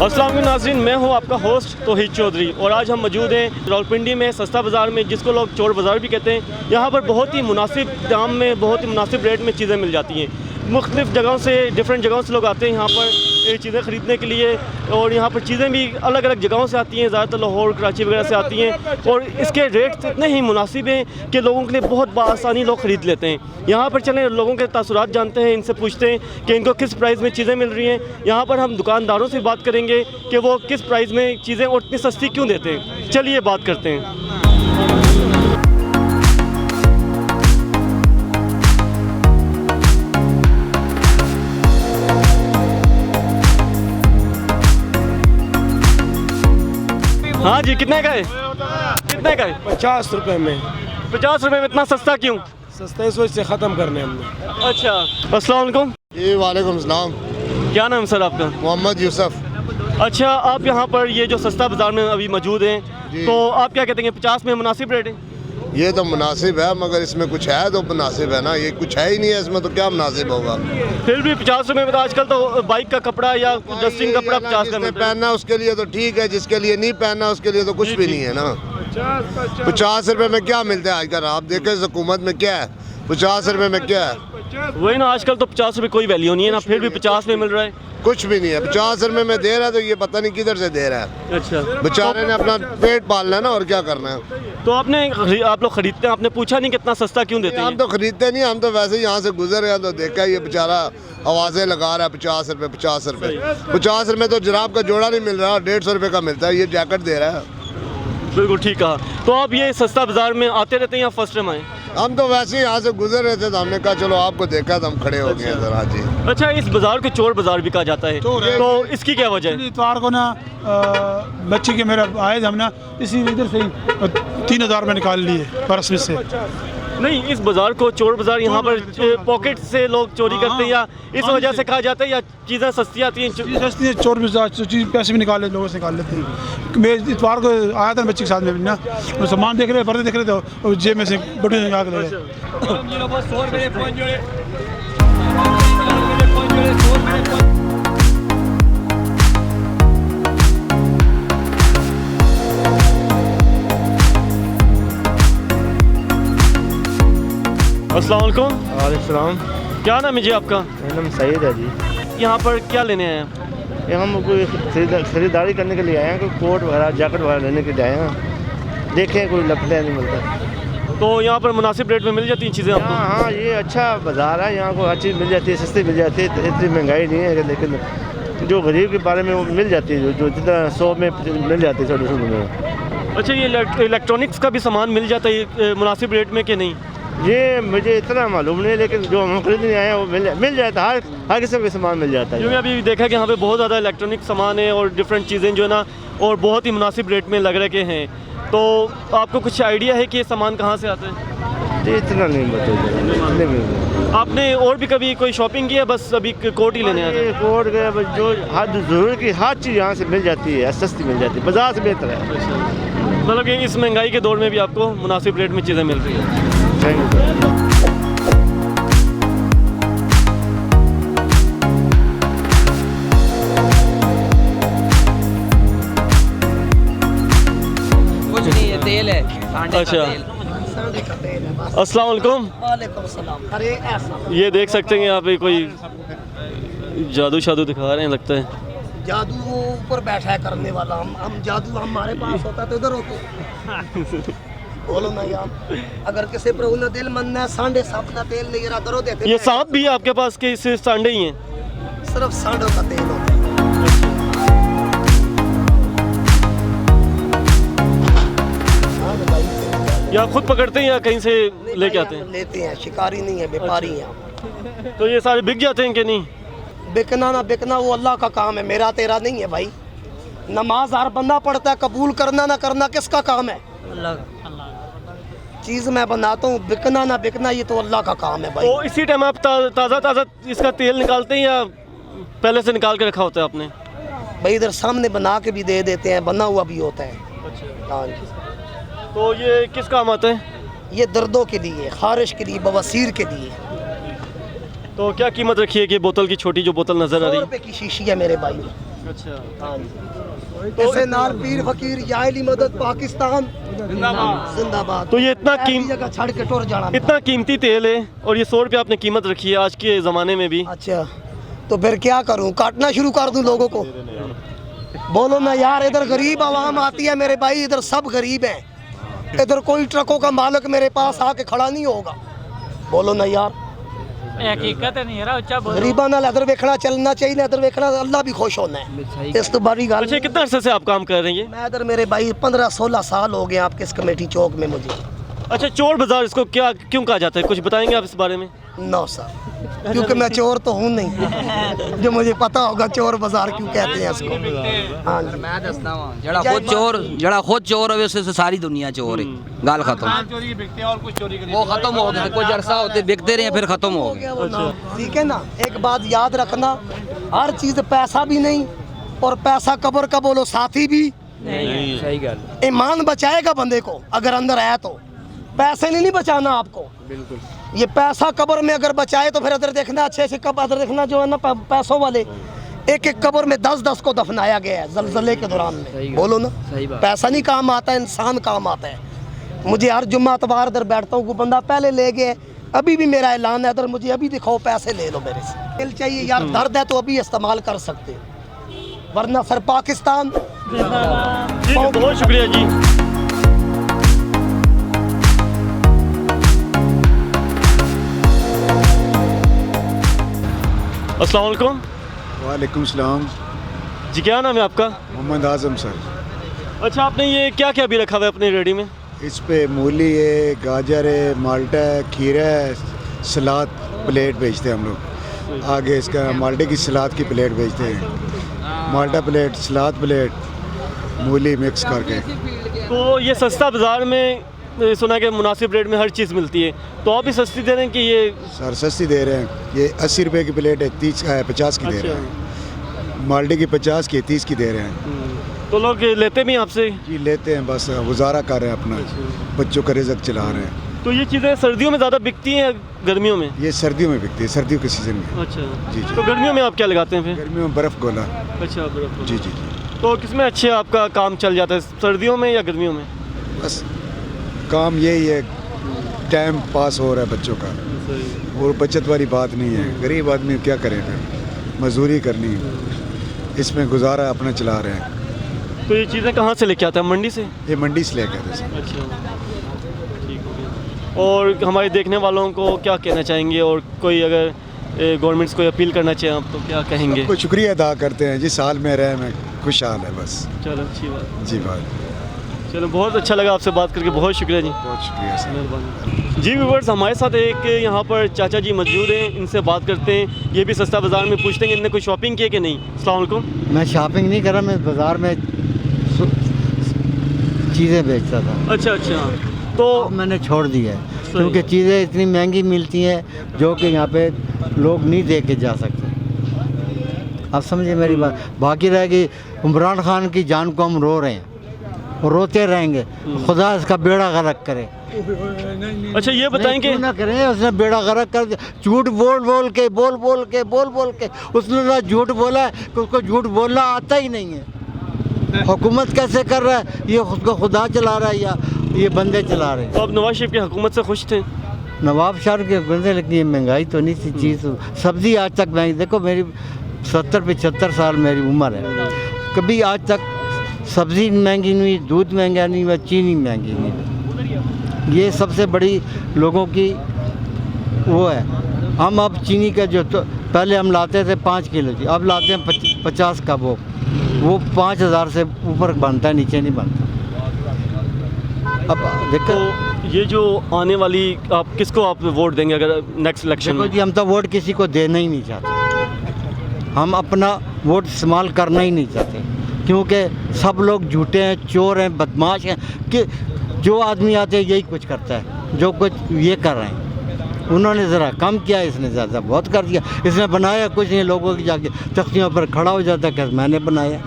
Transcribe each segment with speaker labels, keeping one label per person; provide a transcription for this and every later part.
Speaker 1: अस्सलाम वालेकुम नाज़रीन, मैं हूं आपका होस्ट तौहीद चौधरी और आज हम मौजूद हैं रावलपिंडी में सस्ता बाज़ार में, जिसको लोग चोर बाज़ार भी कहते हैं। यहाँ पर बहुत ही मुनासिब दाम में, बहुत ही मुनासिब रेट में चीज़ें मिल जाती हैं। मुख्तलिफ़ जगहों से, डिफरेंट जगहों से लोग आते हैं यहाँ पर ये चीज़ें ख़रीदने के लिए, और यहाँ पर चीज़ें भी अलग अलग जगहों से आती हैं, ज़्यादातर लाहौर, कराची वगैरह से आती हैं, और इसके रेट इतने ही मुनासिब हैं कि लोगों के लिए बहुत बआसानी लोग ख़रीद लेते हैं। यहाँ पर चलें, लोगों के तासुरात जानते हैं, इनसे पूछते हैं कि इनको किस प्राइस में चीज़ें मिल रही हैं। यहाँ पर हम दुकानदारों से बात करेंगे कि वो किस प्राइस में चीज़ें और इतनी सस्ती क्यों देते हैं। चलिए बात करते हैं। हाँ जी, कितने का है? कितने का है?
Speaker 2: 50 रुपए में।
Speaker 1: 50 रुपये में इतना सस्ता क्यों?
Speaker 2: सस्ता इस वजह से ख़त्म करने हमने।
Speaker 1: अच्छा, अस्सलाम वालेकुम।
Speaker 3: जी वालेकुम सलाम।
Speaker 1: क्या नाम सर आपका?
Speaker 3: मोहम्मद यूसुफ।
Speaker 1: अच्छा, आप यहाँ पर ये जो सस्ता बाज़ार में अभी मौजूद हैं, तो आप क्या कहते हैं, 50 में मुनासिब रेट है?
Speaker 3: ये तो मुनासिब है, मगर इसमें कुछ है तो मुनासिब है ना, ये कुछ है ही नहीं है इसमें, तो क्या मुनासिब होगा।
Speaker 1: फिर भी 50 रुपये में तो आजकल तो बाइक का कपड़ा या डस्टिंग कपड़ा 50 का
Speaker 3: जिसने
Speaker 1: मिलता है।
Speaker 3: पहनना उसके लिए तो ठीक है, जिसके लिए नहीं पहनना उसके लिए तो कुछ भी नहीं है ना। 50 रुपए में क्या मिलता है आजकल? आप देखें हुकूमत में क्या है, 50 रुपए में क्या है?
Speaker 1: वही ना, आजकल तो 50 रुपये कोई वैल्यू नहीं है ना, फिर भी 50 में मिल रहा है।
Speaker 3: कुछ भी नहीं है। 50 रुपए में दे रहा है तो ये पता नहीं किधर से दे रहा है।
Speaker 1: अच्छा,
Speaker 3: बेचारे ने अपना पेट पालना है ना, और क्या करना है।
Speaker 1: तो आप लोग खरीदते हैं, आपने पूछा नहीं कितना सस्ता क्यों देते हैं?
Speaker 3: हम तो खरीदते नहीं, हम तो वैसे ही यहाँ से गुजर रहे हैं तो देखा ये बेचारा आवाज़ें लगा रहा है 50 रुपये 50 रुपये। 50 रुपये तो जराब का जोड़ा नहीं मिल रहा, 150 रुपये का मिलता है, ये जैकेट दे रहा है।
Speaker 1: बिल्कुल ठीक कहा। तो आप ये सस्ता बाज़ार में आते रहते हैं या फर्स्ट टाइम आए?
Speaker 3: हम तो वैसे ही यहाँ से गुजर रहे थे तो हमने कहा चलो आपको देखा तो हम खड़े हो गए जरा जी।
Speaker 1: अच्छा, इस बाज़ार को चोर बाज़ार भी कहा जाता है, तो इसकी क्या वजह है?
Speaker 2: इतवार को ना बच्चे के मेरा आए थे, हम ना इसी इधर से ही 3000 रुपये निकाल लिए पर्स में से।
Speaker 1: नहीं, इस बाज़ार को चोर बाज़ार यहाँ पर पॉकेट से लोग चोरी करते हैं, या इस वजह से कहा जाता है, या चीज़ें सस्ती आती हैं?
Speaker 2: सस्ती है, चोर भी चीज़ पैसे भी निकाल लेते, लोगों से निकाल लेते हैं। मैं इतवार को आया था बच्चे के साथ में ना, वो सामान देख रहे, पर्दे देख रहे थे, और जेब में से बटू निकाल के ले गए।
Speaker 1: अस्सलाम वालेकुम।
Speaker 4: वालेकुम सलाम।
Speaker 1: क्या नाम है जी आपका?
Speaker 4: मेरा नाम सईद है जी।
Speaker 1: यहाँ पर क्या लेने आए हैं?
Speaker 4: ये हम कोई खरीदारी करने के लिए आए हैं, कोई कोट वगैरह जैकेट वगैरह लेने के लिए आए हैं। देखें कोई लगता है नहीं मिलता।
Speaker 1: तो यहाँ पर मुनासिब रेट में मिल जाती हैं चीज़ें आपको?
Speaker 4: हाँ हाँ, ये अच्छा बाज़ार है, यहाँ को हर चीज़ मिल जाती है, सस्ती मिल जाती है, इतनी महंगाई नहीं है। लेकिन जो गरीब के बारे में वो मिल जाती है, जो जितना 100 में मिल जाती है 150 में।
Speaker 1: अच्छा, ये इलेक्ट्रॉनिक्स का भी सामान मिल जाता है मुनासिब रेट में कि नहीं?
Speaker 4: ये मुझे इतना मालूम नहीं, लेकिन जो हम खरीदने आए हैं वो मिल जाता है, हर किस्म का सामान मिल जाता है।
Speaker 1: क्योंकि अभी देखा कि यहाँ पे बहुत ज़्यादा इलेक्ट्रॉनिक सामान है और डिफरेंट चीज़ें जो है ना, और बहुत ही मुनासिब रेट में लग रहे हैं। तो आपको कुछ आइडिया है कि ये सामान कहाँ से आता है?
Speaker 4: जी इतना नहीं बताइए।
Speaker 1: आपने और भी कभी कोई शॉपिंग की है? बस अभी कोट ही लेने आए हैं?
Speaker 4: कोट गए, जो हर ज़रूरत की हर चीज़ यहाँ से मिल जाती है, सस्ती मिल जाती है, बाजार से बेहतर है।
Speaker 1: मतलब कि इस महंगाई के दौर में भी आपको मुनासिब रेट में चीज़ें मिल रही है।
Speaker 4: Thank you.
Speaker 5: कुछ नहीं है, तेल है, सांडे
Speaker 1: अच्छा।
Speaker 5: का तेल।
Speaker 1: अस्सलाम वालेकुम।
Speaker 5: वालेकुम सलाम। अरे ऐसा
Speaker 1: ये देख सकते हैं यहाँ पे कोई जादू शादू दिखा रहे हैं लगता है।
Speaker 5: जादू वो ऊपर बैठा है करने वाला, हम जादू हमारे पास होता तो इधर होते। बोलो ना यार, अगर किसी प्रभु ने दिल मन है, सांडे सांप का तेल नहीं रहा करो देते।
Speaker 1: ये सांप भी है आपके पास के सिर्फ सांडे ही हैं?
Speaker 5: सिर्फ सांडों का तेल होता है।
Speaker 1: या खुद पकड़ते हैं या कहीं से लेके आते हैं?
Speaker 5: लेते हैं, शिकारी नहीं है, व्यापारी हैं।
Speaker 1: तो ये सारे बिक जाते हैं कि नहीं?
Speaker 5: बिकना ना बिकना वो अल्लाह का काम है, मेरा तेरा नहीं है भाई। नमाज हर बंदा पढ़ता है, कबूल करना ना करना किसका काम है? अल्लाह का। चीज़ मैं बनाता हूँ, बिकना ना बिकना ये तो अल्लाह का काम है भाई।
Speaker 1: तो इसी टाइम आप ताज़ा ताज़ा इसका तेल निकालते हैं या पहले से निकाल के रखा होता है आपने?
Speaker 5: भाई इधर सामने बना के भी दे देते हैं, बना हुआ भी होता है। हाँ जी।
Speaker 1: तो ये किस काम आता है?
Speaker 5: ये दर्दों के लिए, खारिश के लिए, बवासीर के लिए।
Speaker 1: तो क्या कीमत रखी है कि बोतल की छोटी जो बोतल नज़र आ
Speaker 5: 100
Speaker 1: रही
Speaker 5: रुपए की शीशी है मेरे भाई।
Speaker 1: है? अच्छा,
Speaker 5: हाँ जी। तो ऐसे नाल पीर फकीर याली मदद पाकिस्तान जिंदाबाद।
Speaker 1: तो ये इतना
Speaker 5: ऐसी जगह छड़ के टुर जाना।
Speaker 1: इतना कीमती तेल है और ये 100 रुपये आपने कीमत रखी है आज के ज़माने में भी।
Speaker 5: अच्छा तो फिर क्या करूं, काटना शुरू कर दूं लोगों को? बोलो ना यार, इधर गरीब आवाम आती है मेरे भाई, इधर सब गरीब हैं। इधर कोई ट्रकों का मालिक मेरे पास आके खड़ा नहीं होगा। बोलो ना यार,
Speaker 6: हकीकत नहीं है उच्चा बोलो।
Speaker 5: गरीबा नाल इधर वेखना चलना चाहिए, इधर वेखना अल्लाह भी खुश होना है। इस तो बड़ी गल।
Speaker 1: अच्छा, कितना अरसे से आप काम कर रही हैं?
Speaker 5: मैं इधर मेरे भाई 15-16 साल हो गए आपके इस कमेटी चौक में मुझे।
Speaker 1: अच्छा, चोर बाजार इसको क्या क्यों कहा जाता है, कुछ बताएंगे आप इस बारे में?
Speaker 5: नो सर, क्योंकि मैं चोर तो हूँ नहीं जो मुझे पता होगा चोर बाजार क्यों कहते हैं इसको। हाँ जी।
Speaker 7: मैं दसदा वां जड़ा खुद चोर है उससे सारी दुनिया चोर है। गाल खत्म। वो खत्म हो गया, कुछ अरसा होते बिकते रहे फिर खत्म हो गए।
Speaker 5: ठीक है ना, एक बात याद रखना, हर चीज पैसा भी नहीं और पैसा कब्र का बोलो साथी भी
Speaker 7: नहीं। सही गल।
Speaker 5: ईमान बचाएगा बंदे को अगर अंदर है तो, पैसे नहीं बचाना आपको।
Speaker 7: बिल्कुल।
Speaker 5: ये पैसा कब्र में अगर बचाए तो फिर अदर देखना, अच्छे से कब अदर देखना जो है ना पैसों वाले एक एक कब्र में 10-10 को दफनाया गया है जलजले के दौरान में। बोलो ना, पैसा नहीं काम आता है, इंसान काम आता है। मुझे हर जुम्मा इतवार इधर बैठता हूँ, बंदा पहले ले गए, अभी भी मेरा ऐलान है इधर, मुझे अभी दिखाओ पैसे ले लो मेरे से। दिल चाहिए यार, दर्द है तो अभी इस्तेमाल कर सकते हो, वरना सर पाकिस्तान।
Speaker 1: ठीक है, बहुत शुक्रिया जी। अस्सलाम वालेकुम।
Speaker 8: वालेकुम सलाम।
Speaker 1: जी, क्या नाम है आपका?
Speaker 8: मोहम्मद आज़म सर।
Speaker 1: अच्छा, आपने ये क्या क्या भी रखा हुआ है अपनी रेडी में?
Speaker 8: इस पे मूली है, गाजर है, माल्टा है, खीरा है, सलाद प्लेट बेचते हैं हम लोग। आगे इसका माल्टे की सलाद की प्लेट बेचते हैं, माल्टा प्लेट, सलाद प्लेट, मूली मिक्स करके।
Speaker 1: तो ये सस्ता बाज़ार में सुना कि मुनासिब रेट में हर चीज़ मिलती है, तो आप भी सस्ती दे रहे हैं कि ये?
Speaker 8: सर सस्ती दे रहे हैं, ये 80 रुपये की प्लेट है, 50 की दे रहे हैं। माल्टे की 50 की, 30 की दे रहे हैं।
Speaker 1: तो लोग लेते भी हैं आपसे?
Speaker 8: जी लेते हैं, बस गुजारा कर रहे हैं अपना, बच्चों का रिज़्क चला रहे हैं।
Speaker 1: तो ये चीज़ें सर्दियों में ज़्यादा बिकती हैं या गर्मियों में?
Speaker 8: ये सर्दियों में बिकती है, सर्दियों के सीज़न में।
Speaker 1: अच्छा
Speaker 8: जी जी।
Speaker 1: तो गर्मियों में आप क्या लगाते हैं फिर?
Speaker 8: गर्मियों में बर्फ़ गोला।
Speaker 1: अच्छा, बर्फ।
Speaker 8: जी जी जी।
Speaker 1: तो किसमें अच्छे आपका काम चल जाता है, सर्दियों में या गर्मियों में?
Speaker 8: बस काम यही है, टाइम पास हो रहा है बच्चों का, और बचत वाली बात नहीं है। गरीब आदमी क्या करें, फिर मजदूरी करनी है, इसमें गुजारा अपना चला रहे हैं।
Speaker 1: तो ये चीज़ें कहाँ से लेके आते हैं, मंडी से?
Speaker 8: ये मंडी से लेकर आते हैं।
Speaker 1: अच्छा, ठीक हो गया। और हमारे देखने वालों को क्या कहना चाहेंगे, और कोई अगर गवर्नमेंट को अपील करना चाहें आप तो क्या कहेंगे?
Speaker 8: सबको शुक्रिया अदा करते हैं, जिस हाल में रहे मैं खुशहाल है बस।
Speaker 1: चलो, अच्छी बात।
Speaker 8: जी बात।
Speaker 1: चलो, बहुत अच्छा लगा आपसे बात करके, बहुत शुक्रिया जी।
Speaker 8: बहुत शुक्रिया सर।
Speaker 1: मेहरबानी जी। व्यूअर्स, हमारे साथ एक यहाँ पर चाचा जी मौजूद हैं, इनसे बात करते हैं। ये भी सस्ता बाज़ार में पूछते हैं कि इनने कोई शॉपिंग की है कि नहीं। अस्सलाम वालेकुम।
Speaker 9: मैं शॉपिंग नहीं कर रहा, मैं बाज़ार में चीज़ें बेचता था।
Speaker 1: अच्छा अच्छा। तो
Speaker 9: अब मैंने छोड़ दिया है क्योंकि चीज़ें इतनी महंगी मिलती हैं जो कि यहाँ पे लोग नहीं दे के जा सकते। आप समझिए मेरी बात। बाकी रह गई इमरान खान की जान को हम रो रहे हैं और रोते रहेंगे, खुदा इसका बेड़ा गर्क करे।
Speaker 1: अच्छा, ये बताएं कि
Speaker 9: ना करें, उसने बेड़ा गर्क कर दिया। झूठ बोल के उसने ना झूठ बोला है कि उसको झूठ बोलना आता ही नहीं है। हुकूमत कैसे कर रहा है, ये खुद को खुदा चला रहा है या ये बंदे चला रहे हैं।
Speaker 1: तो आप नवाज शरीफ की हुकूमत से खुश थे?
Speaker 9: नवाब शरीफ के बंदे, लेकिन ये महंगाई तो नहीं थी चीज़। सब्ज़ी आज तक महंगी, देखो मेरी 70-75 साल मेरी उम्र है, कभी आज तक सब्ज़ी महंगी नहीं, दूध महंगा नहीं हुआ, चीनी महंगी नहीं। ये सबसे बड़ी लोगों की वो है। हम अब चीनी का जो तो पहले हम लाते थे 5 किलो की, अब लाते हैं 50 का। वो 5000 से ऊपर बनता है, नीचे नहीं बनता। अब देखो,
Speaker 1: तो ये जो आने वाली, आप किसको आप वोट देंगे अगर नेक्स्ट इलेक्शन में?
Speaker 9: जी हम तो वोट किसी को देना ही नहीं चाहते, हम अपना वोट इस्तेमाल करना ही नहीं चाहते, क्योंकि सब लोग झूठे हैं, चोर हैं, बदमाश हैं। कि जो आदमी आते हैं यही कुछ करता है, जो कुछ ये कर रहे हैं। उन्होंने ज़रा कम किया, इसने ज़्यादा बहुत कर दिया। इसने बनाया कुछ नहीं, लोगों की जाके तख्तियों पर खड़ा हो जाता है कि मैंने बनाया।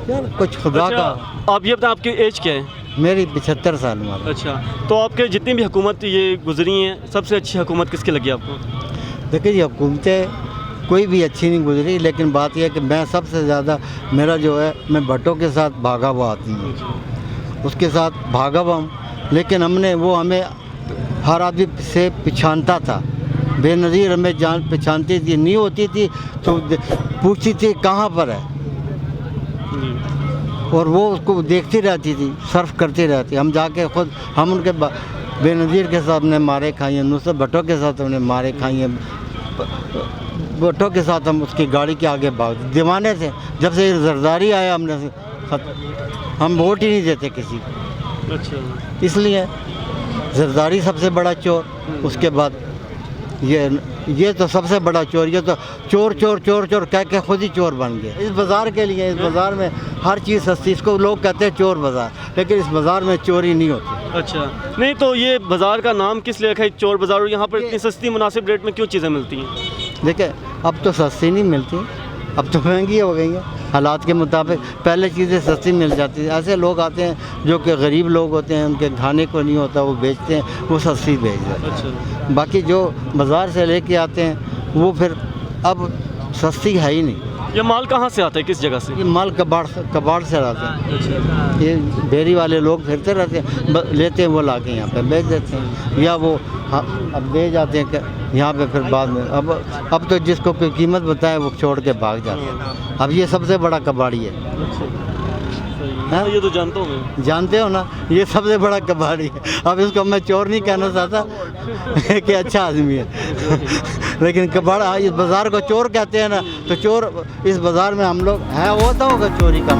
Speaker 9: यार कुछ खुदा
Speaker 1: अच्छा,
Speaker 9: का।
Speaker 1: आप ये बताएं, आपकी एज क्या है?
Speaker 9: मेरी 75 साल उम्र।
Speaker 1: अच्छा, तो आपके जितनी भी हुकूमत ये गुजरी हैं, सबसे अच्छी हुकूमत किसकी लगी आपको?
Speaker 9: देखिए जी, हुकूमतें कोई भी अच्छी नहीं गुजरी, लेकिन बात यह है कि मैं सबसे ज़्यादा मेरा जो है, मैं भट्टो के साथ भागा हुआ आदमी हूँ, उसके साथ भागा हुआ हूँ। लेकिन हमें हर आदमी से पहचानता था, बेनज़ीर हमें जान पहचानती थी, नहीं होती थी तो पूछती थी कहाँ पर है, और वो उसको देखती रहती थी, सर्फ करती रहती। हम जाके खुद हम उनके बेनज़ीर के साथ हमने मारे खाई हैं, नुसरत भट्टो के साथ हमने मारे खाई हैं, भट्टो के साथ हम उसकी गाड़ी के आगे भाग दीवाने थे। जब से जरदारी आया हम वोट ही नहीं देते किसी को।
Speaker 1: अच्छा,
Speaker 9: इसलिए जरदारी सबसे बड़ा चोर, उसके बाद ये तो सबसे बड़ा चोर, ये तो चोर चोर चोर चोर कह के खुद ही चोर बन गए। इस बाज़ार के लिए, इस बाज़ार में हर चीज़ सस्ती, इसको लोग कहते हैं चोर बाज़ार, लेकिन इस बाज़ार में चोरी नहीं होती।
Speaker 1: अच्छा, नहीं तो ये बाज़ार का नाम किस लिए रखा है चोर बाज़ार, और यहाँ पर इतनी सस्ती मुनासिब रेट में क्यों चीज़ें मिलती हैं?
Speaker 9: देखिए, अब तो सस्ती नहीं मिलती, अब तो महंगी हो गई हैं हालात के मुताबिक। पहले चीज़ें सस्ती मिल जाती थी, ऐसे लोग आते हैं जो कि गरीब लोग होते हैं, उनके खाने को नहीं होता, वो बेचते हैं, वो सस्ती बेच देते हैं।
Speaker 1: अच्छा,
Speaker 9: बाकी जो बाज़ार से लेके आते हैं वो फिर अब सस्ती है ही नहीं।
Speaker 1: ये माल कहाँ से आता है, किस जगह से?
Speaker 9: ये माल कबाड़ से लाते हैं।
Speaker 1: अच्छा,
Speaker 9: ये डेयरी वाले लोग फिरते रहते हैं, लेते हैं, वो ला के यहाँ पे बेच देते हैं, या वो अब दे जाते हैं यहाँ पे, फिर बाद में अब तो जिसको कोई कीमत बताए वो छोड़ के भाग जाते हैं। अब ये सबसे बड़ा कबाड़ी है।
Speaker 1: हाँ, ये तो जानता हूँ मैं।
Speaker 9: जानते हो ना, ये सबसे बड़ा कबाड़ी है। अब इसको मैं चोर नहीं कहना चाहता कि अच्छा आदमी है लेकिन कबाड़ा, इस बाज़ार को चोर कहते हैं ना, तो चोर इस बाज़ार में हम लोग है, होता होगा चोरी का।